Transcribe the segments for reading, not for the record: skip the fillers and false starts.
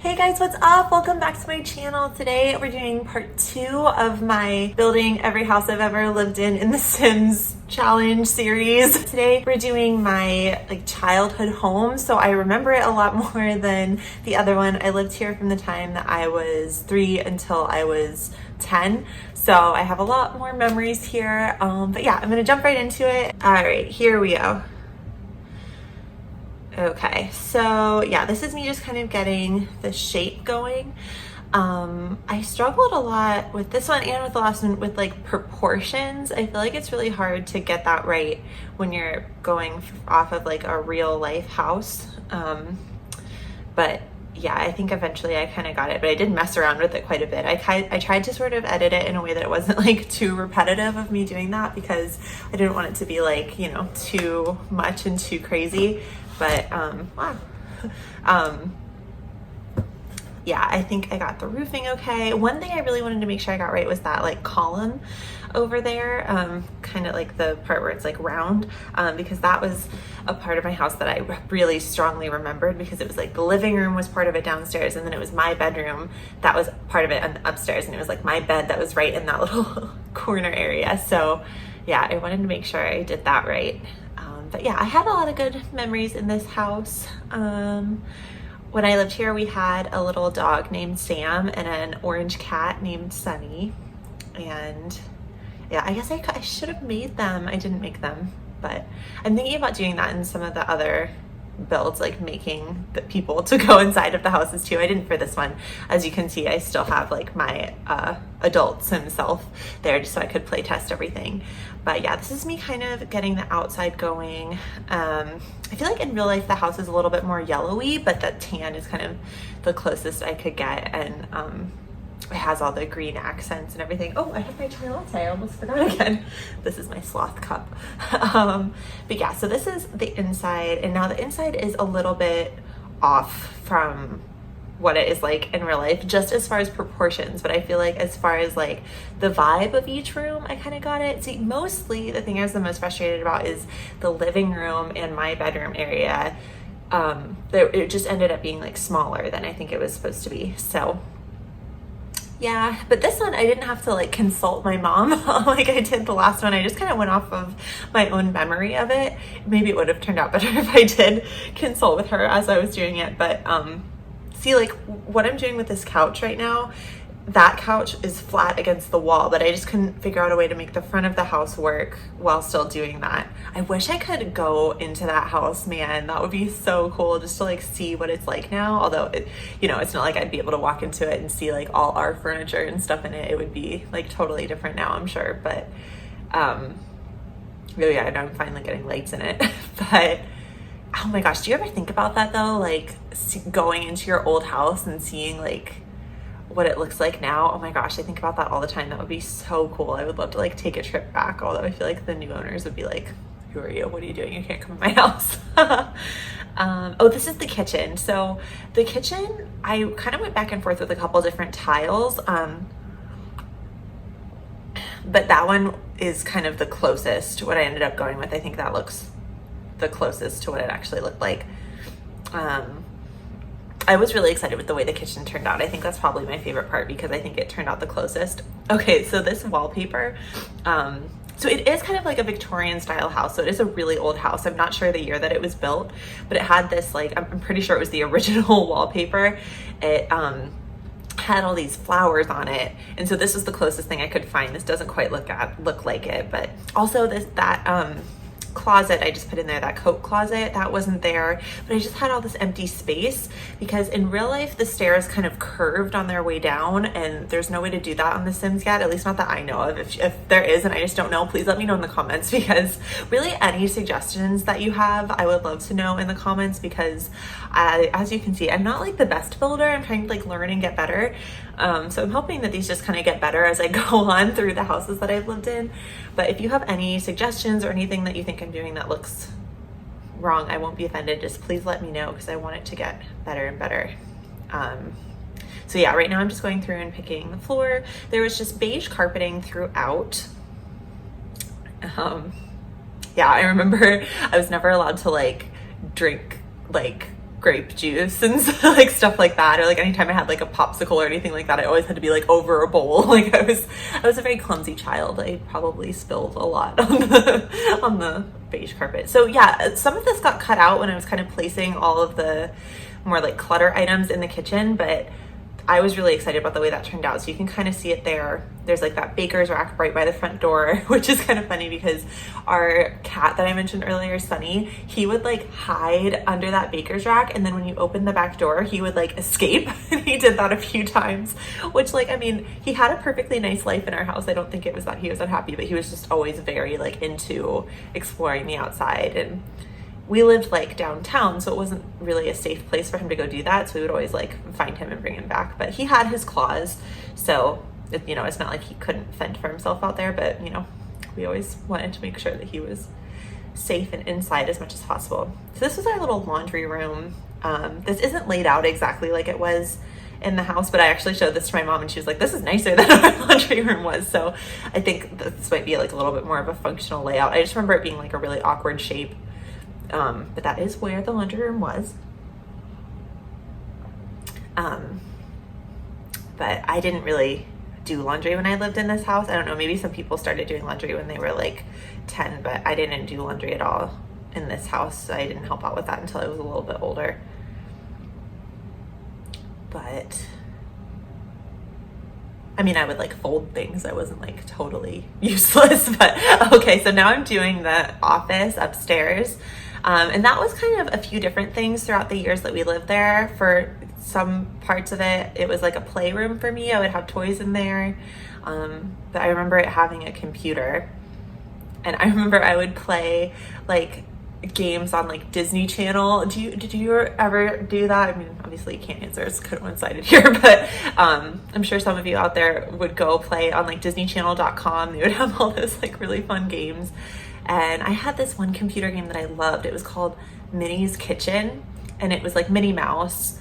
Hey guys, what's up? Welcome back to my channel. Today we're doing part 2 of my building every house I've ever lived in the Sims challenge series. Today we're doing my childhood home, so I remember it a lot more than the other one. I lived here from the time that I was 3 until I was 10, so I have a lot more memories here. But yeah, I'm gonna jump right into it. All right, here we go. Okay, so yeah, this is me just kind of getting the shape going. I struggled a lot with this one and with the last one with proportions. I feel like it's really hard to get that right when you're going off of a real life house. But yeah, I think eventually I kind of got it, but I did mess around with it quite a bit. I tried to sort of edit it in a way that it wasn't too repetitive of me doing that, because I didn't want it to be too much and too crazy. But yeah, I think I got the roofing okay. One thing I really wanted to make sure I got right was that column over there, kind of the part where it's round, because that was a part of my house that I really strongly remembered, because it was the living room was part of it downstairs, and then it was my bedroom that was part of it upstairs, and it was my bed that was right in that little corner area. So yeah, I wanted to make sure I did that right. But yeah, I had a lot of good memories in this house. When I lived here, we had a little dog named Sam and an orange cat named Sunny. And yeah, I guess I should have made them. I didn't make them, but I'm thinking about doing that in some of the other builds, making the people to go inside of the houses too. I didn't for this one. As you can see, I still have my adult Sim self there just so I could play test everything. But yeah, this is me kind of getting the outside going. I feel in real life the house is a little bit more yellowy, but that tan is kind of the closest I could get, and it has all the green accents and everything. Oh, I have my chai latte. I almost forgot again. This is my sloth cup. But yeah, so this is the inside, and now the inside is a little bit off from what it is in real life, just as far as proportions. But I feel as far as the vibe of each room, I kind of got it. See, mostly the thing I was the most frustrated about is the living room and my bedroom area. It just ended up being smaller than I think it was supposed to be. So yeah, but this one I didn't have to consult my mom like I did the last one. I just kind of went off of my own memory of it. Maybe it would have turned out better if I did consult with her as I was doing it. But see, what I'm doing with this couch right now, that couch is flat against the wall, but I just couldn't figure out a way to make the front of the house work while still doing that. I wish I could go into that house, man. That would be so cool, just to see what it's like now. Although it's not I'd be able to walk into it and see all our furniture and stuff in it. It would be totally different now, I'm sure. But really, yeah, I'm finally getting lights in it. But oh my gosh, do you ever think about that though? Going into your old house and seeing what it looks like now. Oh my gosh, I think about that all the time. That would be so cool. I would love to take a trip back, although I feel the new owners would be who are you? What are you doing? You can't come in my house. Oh, this is the kitchen. So the kitchen, I kind of went back and forth with a couple different tiles. But that one is kind of the closest to what I ended up going with. I think that looks the closest to what it actually looked like. I was really excited with the way the kitchen turned out. I think that's probably my favorite part, because I think it turned out the closest. Okay, so this wallpaper, so it is kind of a Victorian style house. So it is a really old house. I'm not sure the year that it was built, but it had this I'm pretty sure it was the original wallpaper. It had all these flowers on it, and so this was the closest thing I could find. This doesn't quite look like it, but also that closet I just put in there, that coat closet, that wasn't there, but I just had all this empty space, because in real life the stairs kind of curved on their way down, and there's no way to do that on The Sims yet, at least not that I know of. If there is and I just don't know, please let me know in the comments, because really any suggestions that you have, I would love to know in the comments, because as you can see, I'm not the best builder. I'm trying to learn and get better. So I'm hoping that these just kind of get better as I go on through the houses that I've lived in. But if you have any suggestions or anything that you think I'm doing that looks wrong, I won't be offended. Just please let me know, because I want it to get better and better. So yeah, right now I'm just going through and picking the floor. There was just beige carpeting throughout. Yeah, I remember I was never allowed to drink grape juice and like stuff like that, or like anytime I had like a popsicle or anything like that, I always had to be like over a bowl. Like I was a very clumsy child. I probably spilled a lot on the beige carpet. So yeah, some of this got cut out when I was kind of placing all of the more like clutter items in the kitchen, but I was really excited about the way that turned out. So you can kind of see it there. There's like that baker's rack right by the front door, which is kind of funny because our cat that I mentioned earlier, Sunny, he would like hide under that baker's rack. And then when you open the back door, he would like escape. And he did that a few times, which like, I mean, he had a perfectly nice life in our house. I don't think it was that he was unhappy, but he was just always very like into exploring the outside. And we lived like downtown, so it wasn't really a safe place for him to go do that. So we would always like find him and bring him back. But he had his claws, so you know, it's not like he couldn't fend for himself out there. But you know, we always wanted to make sure that he was safe and inside as much as possible. So this was our little laundry room. This isn't laid out exactly like it was in the house, but I actually showed this to my mom and she was like, this is nicer than our laundry room was. So I think this might be like a little bit more of a functional layout. I just remember it being like a really awkward shape. But that is where the laundry room was. But I didn't really do laundry when I lived in this house. I don't know, maybe some people started doing laundry when they were like 10, but I didn't do laundry at all in this house. I didn't help out with that until I was a little bit older. But I mean, I would like fold things. I wasn't like totally useless, but okay. So now I'm doing the office upstairs. And that was kind of a few different things throughout the years that we lived there. For some parts of it, it was like a playroom for me. I would have toys in there. But I remember it having a computer. And I remember I would play like games on like Disney Channel. Did you ever do that? I mean, obviously you can't answer, it's kind of one-sided here, but I'm sure some of you out there would go play on like disneychannel.com. They would have all those like really fun games. And I had this one computer game that I loved. It was called Minnie's Kitchen, and it was like Minnie Mouse.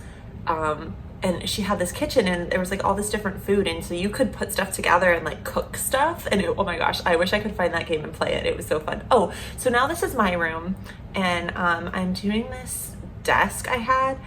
And she had this kitchen and there was like all this different food, and so you could put stuff together and like cook stuff. And oh my gosh, I wish I could find that game and play it. It was so fun. Oh, so now this is my room, and I'm doing this desk I had.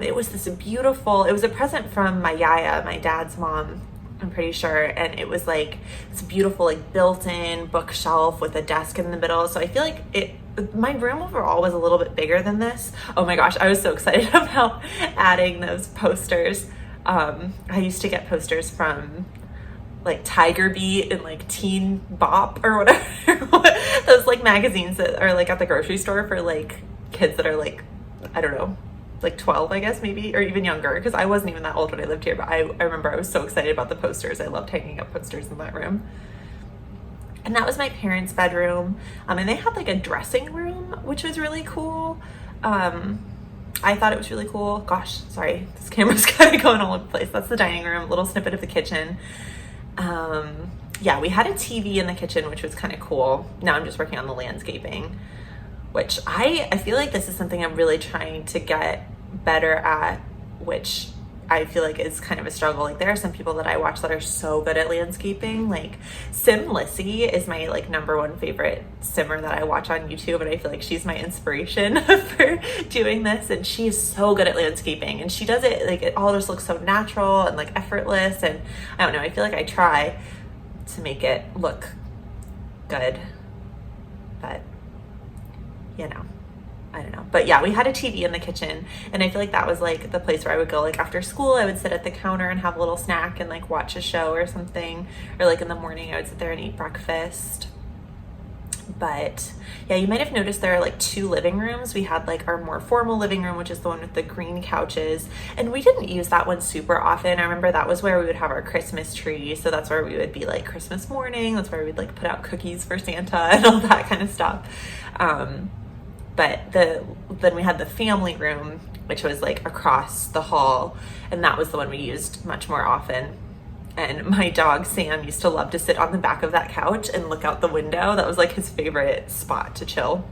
It was this beautiful, it was a present from my yaya, my dad's mom, I'm pretty sure, and it was like this beautiful like built-in bookshelf with a desk in the middle. So I feel like my room overall was a little bit bigger than this. Oh my gosh, I was so excited about adding those posters. I used to get posters from like Tiger Beat and like Teen Bop or whatever. Those like magazines that are like at the grocery store for like kids that are like, I don't know, like 12, I guess, maybe, or even younger, because I wasn't even that old when I lived here. But I remember I was so excited about the posters. I loved hanging up posters in that room. And that was my parents' bedroom. And they had like a dressing room, which was really cool. I thought it was really cool. Gosh, sorry, this camera's kind of going all over the place. That's the dining room, little snippet of the kitchen. Yeah, we had a TV in the kitchen, which was kind of cool. Now I'm just working on the landscaping, which I feel like this is something I'm really trying to get better at, which I feel like is kind of a struggle. Like there are some people that I watch that are so good at landscaping. Like Lissy is my like #1 favorite simmer that I watch on YouTube, and I feel like she's my inspiration for doing this. And she's so good at landscaping, and she does it like it all just looks so natural and like effortless. And I don't know, I feel like I try to make it look good, but you know, I don't know. But yeah, we had a TV in the kitchen, and I feel like that was like the place where I would go like after school. I would sit at the counter and have a little snack and like watch a show or something, or like in the morning I would sit there and eat breakfast. But yeah, you might have noticed there are like 2 living rooms. We had like our more formal living room, which is the one with the green couches, and we didn't use that one super often. I remember that was where we would have our Christmas tree, so that's where we would be like Christmas morning. That's where we'd like put out cookies for Santa and all that kind of stuff. But then we had the family room, which was like across the hall, and that was the one we used much more often. And my dog Sam used to love to sit on the back of that couch and look out the window. That was like his favorite spot to chill.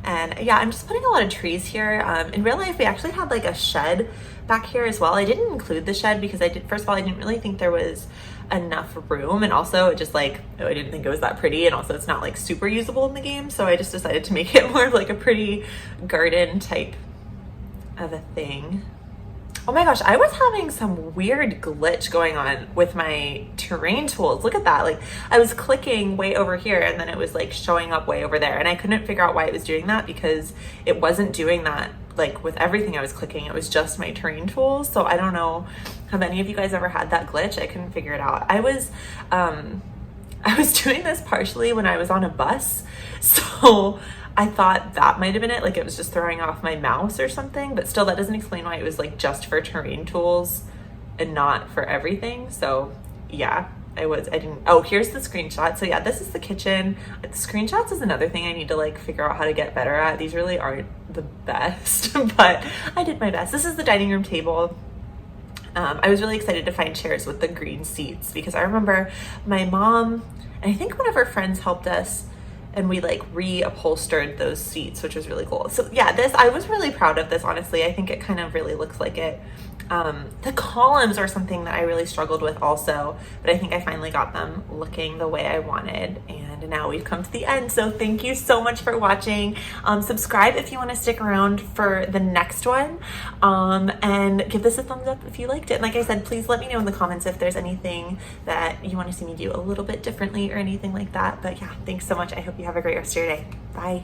And yeah, I'm just putting a lot of trees here. In real life, we actually had like a shed back here as well. I didn't include the shed because first of all, I didn't really think there was enough room, and also it just like, I didn't think it was that pretty, and also it's not like super usable in the game, so I just decided to make it more of like a pretty garden type of a thing. Oh my gosh, I was having some weird glitch going on with my terrain tools. Look at that. Like I was clicking way over here and then it was like showing up way over there. And I couldn't figure out why it was doing that, because it wasn't doing that like with everything I was clicking. It was just my terrain tools. So I don't know, have any of you guys ever had that glitch? I couldn't figure it out. I was doing this partially when I was on a bus. So I thought that might have been it, like it was just throwing off my mouse or something, but still that doesn't explain why it was like just for terrain tools and not for everything. So yeah, oh, here's the screenshot. So yeah, this is the kitchen. The screenshots is another thing I need to like figure out how to get better at. These really aren't the best, but I did my best. This is the dining room table. I was really excited to find chairs with the green seats, because I remember my mom, and I think one of her friends helped us, and we like reupholstered those seats, which was really cool. So yeah, I was really proud of this, honestly. I think it kind of really looks like it. The columns are something that I really struggled with also, but I think I finally got them looking the way I wanted, and now we've come to the end. So thank you so much for watching. Subscribe if you want to stick around for the next one, and give this a thumbs up if you liked it. And like I said, please let me know in the comments if there's anything that you want to see me do a little bit differently or anything like that. But yeah, thanks so much. I hope you have a great rest of your day. Bye.